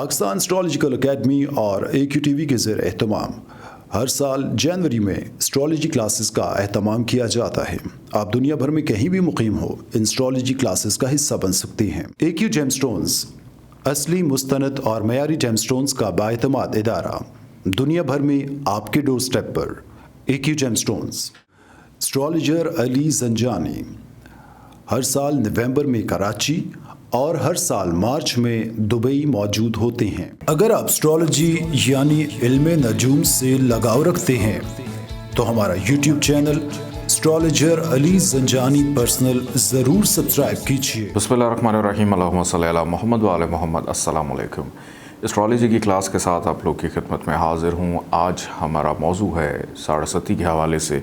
Pakistan astrological academy और AQ TV के ज़ेर एहतमाम हर साल जनवरी में एस्ट्रोलॉजी क्लासेस का एहतमाम किया जाता है। आप दुनिया भर में कहीं भी मुकीम हो, इन एस्ट्रोलॉजी क्लासेस का हिस्सा बन सकते हैं। AQ जेमस्टोन्स असली, मुस्तनद और मयारी जेमस्टोन्स का बाएतमाद इदारा, दुनिया भर में आपके डोर स्टेप पर। AQ gemstones. Astrologer Ali Zanjani हर साल नवंबर में कराची और हर साल मार्च में दुबई मौजूद होते हैं। अगर आप एस्ट्रोलॉजी यानी इल्मे नजूम से लगाव रखते हैं तो हमारा YouTube channel astrologer Ali Zanjani personal ज़रूर सब्सक्राइब कीजिए। बिस्मिल्लाहिर्रहमानिर्रहीम, अल्लाहुम्मा सल्ली अला मोहम्मद व आले मोहम्मद। अस्सलामु अलैकुम। एस्ट्रोलॉजी की क्लास के साथ आप लोग की खिदमत में हाज़िर हूँ। आज हमारा मौजू है साढ़े के हवाले से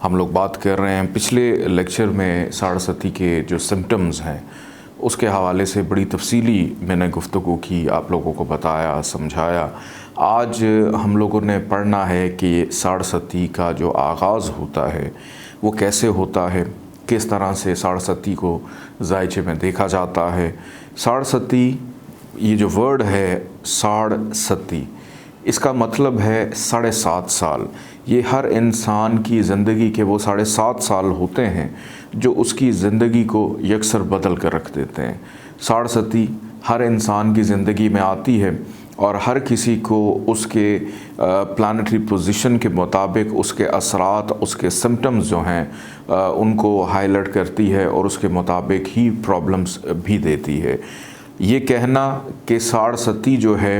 हम लोग बात कर रहे हैं। पिछले लेक्चर में साढ़े के जो सिम्टम्स हैं उसके हवाले से बड़ी तफसीली मैंने गुफ्तगू की, आप लोगों को बताया, समझाया। आज हम लोगों ने पढ़ना है कि साढ़े का जो आगाज़ होता है वो कैसे होता है, किस तरह से साढ़े को जायचे में देखा जाता है। साढ़े ये जो वर्ड है साढ़े, इसका मतलब है 7.5 साल। ये हर इंसान की ज़िंदगी के वो 7.5 साल होते हैं जो उसकी ज़िंदगी को यकसर बदल कर रख देते हैं। साढ़े हर इंसान की ज़िंदगी में आती है और हर किसी को उसके प्लानिटरी पोजीशन के मुताबिक उसके असरात, उसके सिम्टम्स जो हैं उनको हाईलाइट करती है और उसके मुताबिक ही प्रॉब्लम्स भी देती है। ये कहना कि साढ़े जो है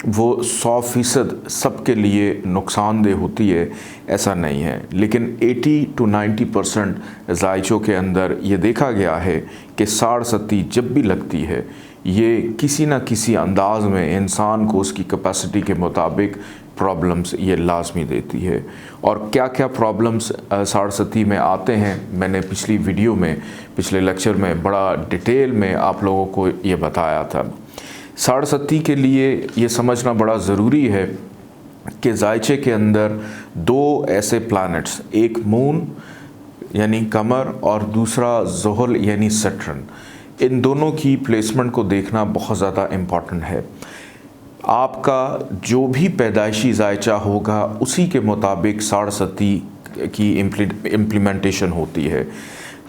वो 100% सबके लिए नुकसानदेह होती है, ऐसा नहीं है। लेकिन 80 to 90% जायचों के अंदर ये देखा गया है कि साढ़े जब भी लगती है ये किसी न किसी अंदाज में इंसान को उसकी कैपेसिटी के मुताबिक प्रॉब्लम्स ये लाजमी देती है। और क्या क्या प्रॉब्लम्स साढ़े में आते हैं मैंने पिछली वीडियो में, पिछले लेक्चर में बड़ा डिटेल में आप लोगों को ये बताया था। साढ़े के लिए ये समझना बड़ा ज़रूरी है कि जायचे के अंदर दो ऐसे प्लैनेट्स, एक मून यानी कमर और दूसरा ज़ुहल यानी सैटर्न, इन दोनों की प्लेसमेंट को देखना बहुत ज़्यादा इम्पॉर्टेंट है। आपका जो भी पैदाइशी जायचा होगा उसी के मुताबिक साढ़े की इम्प्लीमेंटेशन होती है।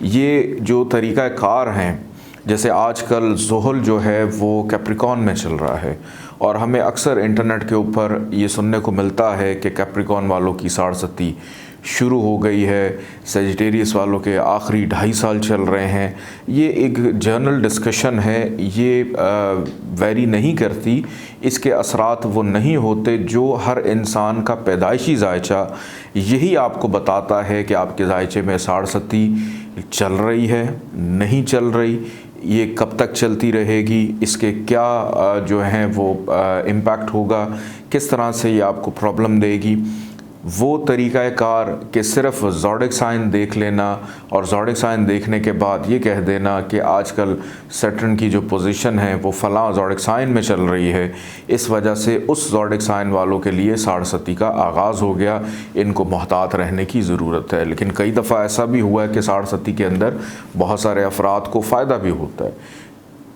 ये जो तरीक़ा कार हैं, जैसे आजकल ज़ुहल जो है वो कैप्रिकॉन में चल रहा है और हमें अक्सर इंटरनेट के ऊपर ये सुनने को मिलता है कि कैप्रिकॉन वालों की साढ़े शुरू हो गई है, सेजिटेरियस वालों के आखिरी 2.5 साल चल रहे हैं। ये एक जर्नल डिस्कशन है, ये वेरी नहीं करती, इसके असरात वो नहीं होते जो हर इंसान का पैदाइशी जायचा यही आपको बताता है कि आपके जायचे में साढ़े चल रही है, नहीं चल रही, ये कब तक चलती रहेगी, इसके क्या जो हैं वो इम्पैक्ट होगा, किस तरह से ये आपको प्रॉब्लम देगी। वो तरीक़ा कार कि सिर्फ ज़ोडिक साइन देख लेना और ज़ोडिक साइन देखने के बाद ये कह देना कि आजकल सैटर्न की जो पोजीशन है वो फ़लाँ ज़ोडिक साइन में चल रही है, इस वजह से उस ज़ोडिक साइन वालों के लिए साढ़े का आगाज़ हो गया, इनको मोहतात रहने की ज़रूरत है। लेकिन कई दफ़ा ऐसा भी हुआ है कि साढ़े के अंदर बहुत सारे अफराद को फ़ायदा भी होता है।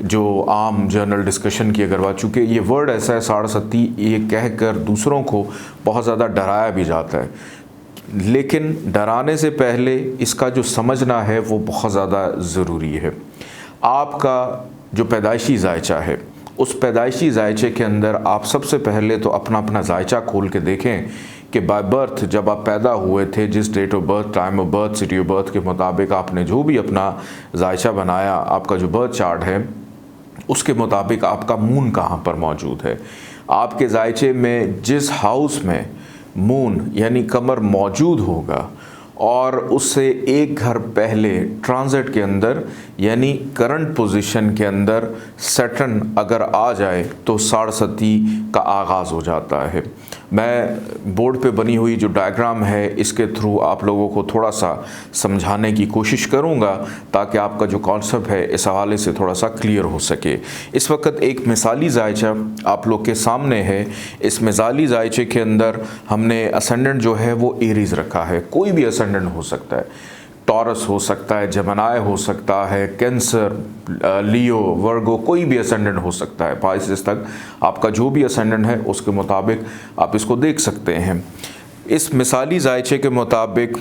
जो आम जर्नल डिस्कशन की अगर बात, चूँकि ये वर्ड ऐसा है साढ़े, ये कह कर दूसरों को बहुत ज़्यादा डराया भी जाता है, लेकिन डराने से पहले इसका जो समझना है वो बहुत ज़्यादा ज़रूरी है। आपका जो पैदाइशी जायचा है उस पैदाइशी जायचे के अंदर आप सबसे पहले तो अपना जायचा खोल के देखें कि बाय बर्थ जब आप पैदा हुए थे, जिस date of birth, time of birth, city of birth के मुताबिक आपने जो भी अपना जायचा बनाया, आपका जो बर्थ चार्ट है उसके मुताबिक आपका मून कहाँ पर मौजूद है। आपके जायचे में जिस हाउस में मून यानी कमर मौजूद होगा और उससे एक घर पहले ट्रांजिट के अंदर यानी करंट पोजीशन के अंदर सैटर्न अगर आ जाए तो साढ़े का आगाज़ हो जाता है। मैं बोर्ड पे बनी हुई जो डायग्राम है इसके थ्रू आप लोगों को थोड़ा सा समझाने की कोशिश करूंगा ताकि आपका जो कॉन्सेप्ट है इस हवाले से थोड़ा सा क्लियर हो सके। इस वक्त एक मिसाली जायचा आप लोग के सामने है। इस मिसाली जायचे के अंदर हमने असेंडेंट जो है वो एरीज़ रखा है, कोई भी असेंडेंट हो सकता है। टॉरस हो सकता है, जेमिनी हो सकता है, कैंसर, लियो, वर्गो, कोई भी असेंडेंट हो सकता है। पाइसेस तक आपका जो भी असेंडेंट है उसके मुताबिक आप इसको देख सकते हैं। इस मिसाली जायचे के मुताबिक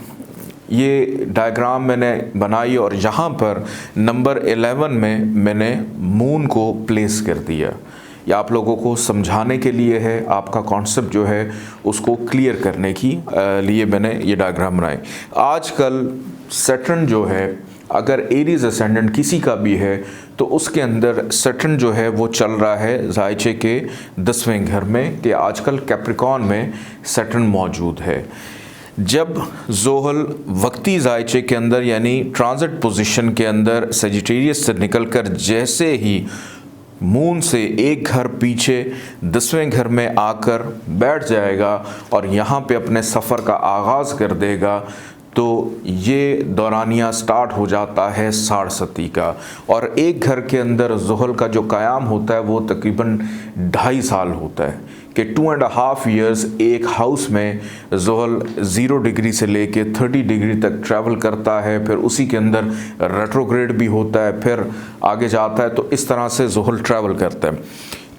ये डायग्राम मैंने बनाई और यहाँ पर नंबर 11 में मैंने मून को प्लेस कर दिया। या आप लोगों को समझाने के लिए है, आपका कॉन्सेप्ट जो है उसको क्लियर करने की लिए मैंने ये डायग्राम बनाई। आजकल सैटर्न जो है, अगर एरीज असेंडेंट किसी का भी है तो उसके अंदर सैटर्न जो है वो चल रहा है जायचे के 10वें घर में, कि आजकल कैप्रिकॉन में सैटर्न मौजूद है। जब ज़ोहल वक्ती जायचे के अंदर यानी ट्रांजिट पोजीशन के अंदर सेजिटेरियस से निकलकर जैसे ही मून से एक घर पीछे 10वें घर में आकर बैठ जाएगा और यहाँ पे अपने सफ़र का आगाज़ कर देगा, तो ये दौरानिया स्टार्ट हो जाता है साढ़सती का। और एक घर के अंदर ज़ोहल का जो क़याम होता है वो तकरीबन 2.5 साल होता है, कि 2.5 ईयर्स एक हाउस में ज़ोहल 0 डिग्री से लेके 30 डिग्री तक ट्रैवल करता है, फिर उसी के अंदर रेट्रोग्रेड भी होता है, फिर आगे जाता है। तो इस तरह से ज़ोहल ट्रैवल करता है।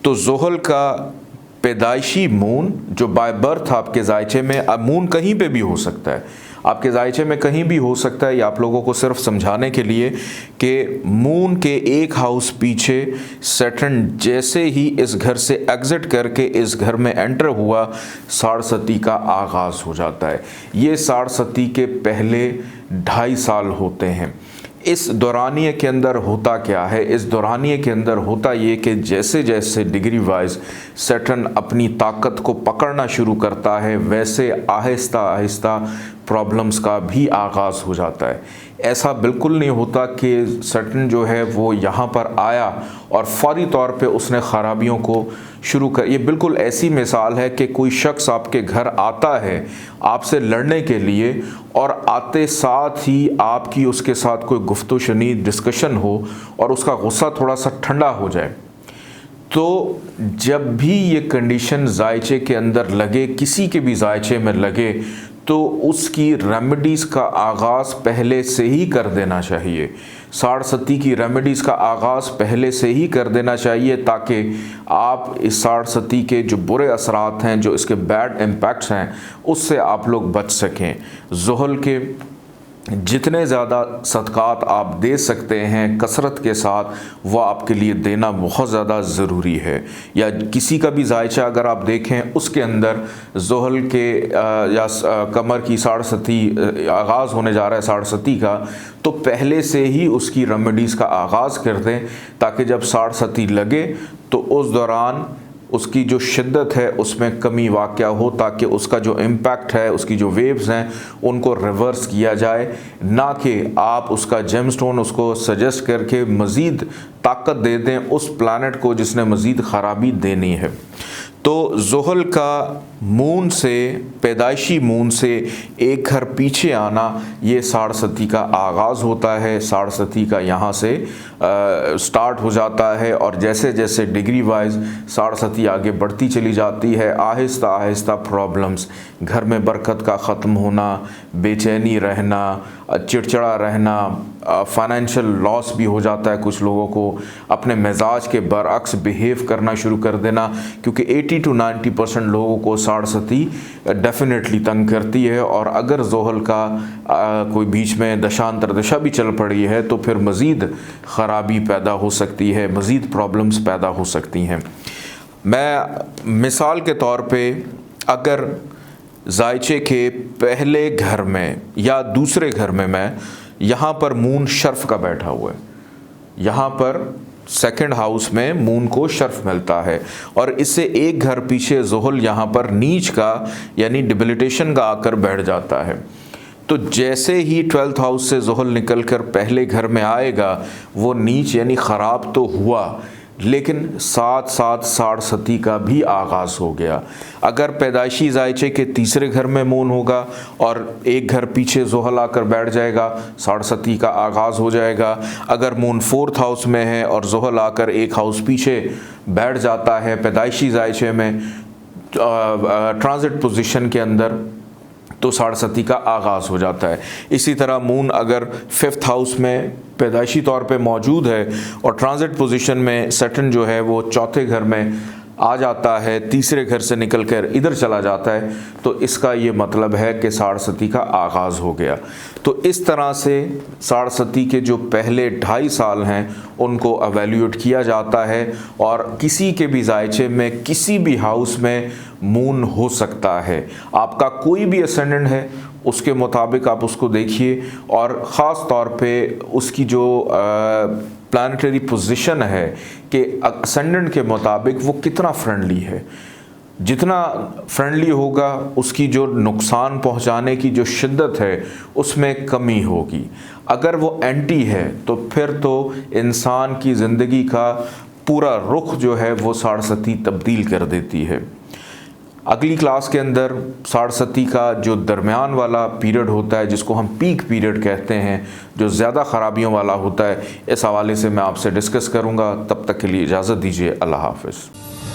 तो ज़ोहल का पैदाइशी मून जो बाय बर्थ आपके जायचे में, अब मून कहीं पे भी हो सकता है, आपके जायचे में कहीं भी हो सकता है। ये आप लोगों को सिर्फ समझाने के लिए कि मून के एक हाउस पीछे सैटर्न जैसे ही इस घर से एग्जिट करके इस घर में एंटर हुआ, साढ़सती का आगाज़ हो जाता है। ये साढ़सती के पहले 2.5 साल होते हैं। इस दौरानिए के अंदर होता क्या है? इस दौरानिए के अंदर होता ये कि जैसे जैसे डिग्री वाइज सैटर्न अपनी ताकत को पकड़ना शुरू करता है, वैसे आहिस्ता आहिस्ता प्रॉब्लम्स का भी आगाज़ हो जाता है। ऐसा बिल्कुल नहीं होता कि सैटर्न जो है वो यहाँ पर आया और फौरी तौर पे उसने ख़राबियों को शुरू कर। ये बिल्कुल ऐसी मिसाल है कि कोई शख्स आपके घर आता है आपसे लड़ने के लिए और आते साथ ही आपकी उसके साथ कोई गुफ्तगू शनीद डिस्कशन हो और उसका गुस्सा थोड़ा सा ठंडा हो जाए। तो जब भी ये कंडीशन जायचे के अंदर लगे, किसी के भी जायचे में लगे, तो उसकी रेमेडीज़ का आगाज़ पहले से ही कर देना चाहिए। साढ़सती की रेमेडीज़ का आगाज़ पहले से ही कर देना चाहिए, ताकि आप इस साढ़सती के जो बुरे असरात हैं, जो इसके बैड इम्पैक्ट्स हैं, उससे आप लोग बच सकें। ज़ोहल के जितने ज़्यादा सदक़ात आप दे सकते हैं कसरत के साथ, वह आपके लिए देना बहुत ज़्यादा ज़रूरी है। या किसी का भी जायचा अगर आप देखें उसके अंदर ज़ोहल के या कमर की साढ़सती आगाज़ होने जा रहा है साढ़सती का, तो पहले से ही उसकी रेमेडीज़ का आगाज़ कर दें, ताकि जब साढ़सती लगे तो उस दौरान उसकी जो शिद्दत है उसमें कमी वाक़या हो, ताकि उसका जो इम्पैक्ट है, उसकी जो वेव्स हैं, उनको रिवर्स किया जाए, ना कि आप उसका जेमस्टोन उसको सजेस्ट करके मज़ीद ताकत दे दें उस प्लानट को जिसने मज़ीद ख़राबी देनी है। तो ज़ोहल का मून से, पैदाइशी मून से एक घर पीछे आना, ये साढ़सती का आगाज़ होता है। साढ़सती का यहाँ से स्टार्ट हो जाता है और जैसे जैसे डिग्री वाइज साढ़सती आगे बढ़ती चली जाती है, आहिस्ता आहिस्ता प्रॉब्लम्स, घर में बरकत का ख़त्म होना, बेचैनी रहना, चिड़चिड़ा रहना, फाइनेंशियल लॉस भी हो जाता है। कुछ लोगों को अपने मिजाज के बरअक्स बिहेव करना शुरू कर देना, क्योंकि 80 to 90% लोगों को साढ़सती डेफिनेटली तंग करती है। और अगर ज़ोहल का कोई बीच में दशांतर दशा भी चल पड़ी है तो फिर मज़ीद ख़राबी पैदा हो सकती है, मज़ीद प्रॉब्लम्स पैदा हो सकती हैं। मैं मिसाल के तौर पे अगर जायचे के पहले घर में या दूसरे घर में, मैं यहाँ पर मून शर्फ का बैठा हुआ है, यहाँ पर सेकंड हाउस में मून को शर्फ मिलता है और इससे एक घर पीछे ज़ोहल यहाँ पर नीच का यानी डिबिलिटेशन का आकर बैठ जाता है। तो जैसे ही 12th हाउस से ज़ोहल निकल कर पहले घर में आएगा, वो नीच यानी ख़राब तो हुआ, लेकिन साथ साथ साढ़सती का भी आगाज़ हो गया। अगर पैदाइशी जायचे के तीसरे घर में मून होगा और एक घर पीछे ज़ोहल आकर बैठ जाएगा, साढ़सती का आगाज़ हो जाएगा। अगर मून 4th हाउस में है और ज़ोहल आकर एक हाउस पीछे बैठ जाता है पैदाइशी जायचे में ट्रांजिट पोजीशन के अंदर, तो साढ़सती का आगाज़ हो जाता है। इसी तरह मून अगर 5th हाउस में पैदाइशी तौर पे मौजूद है और ट्रांजिट पोजीशन में सैटर्न जो है वो 4थे घर में आ जाता है, तीसरे घर से निकलकर इधर चला जाता है, तो इसका ये मतलब है कि साढ़सती का आगाज़ हो गया। तो इस तरह से साढ़सती के जो पहले 2.5 साल हैं उनको एवेल्यूएट किया जाता है और किसी के भी जायचे में किसी भी हाउस में मून हो सकता है। आपका कोई भी असेंडेंट है उसके मुताबिक आप उसको देखिए और ख़ास तौर पे उसकी जो प्लानिटरी पोजीशन है कि असेंडेंट के मुताबिक वो कितना फ्रेंडली है। जितना फ्रेंडली होगा उसकी जो नुकसान पहुंचाने की जो शिद्दत है उसमें कमी होगी। अगर वो एंटी है तो फिर तो इंसान की ज़िंदगी का पूरा रुख जो है वो साढ़सती तब्दील कर देती है। अगली क्लास के अंदर साढ़सती का जो दरमियान वाला पीरियड होता है जिसको हम पीक पीरियड कहते हैं, जो ज़्यादा ख़राबियों वाला होता है, इस हवाले से मैं आपसे डिस्कस करूँगा। तब तक के लिए इजाज़त दीजिए। अल्लाह हाफ़िज़।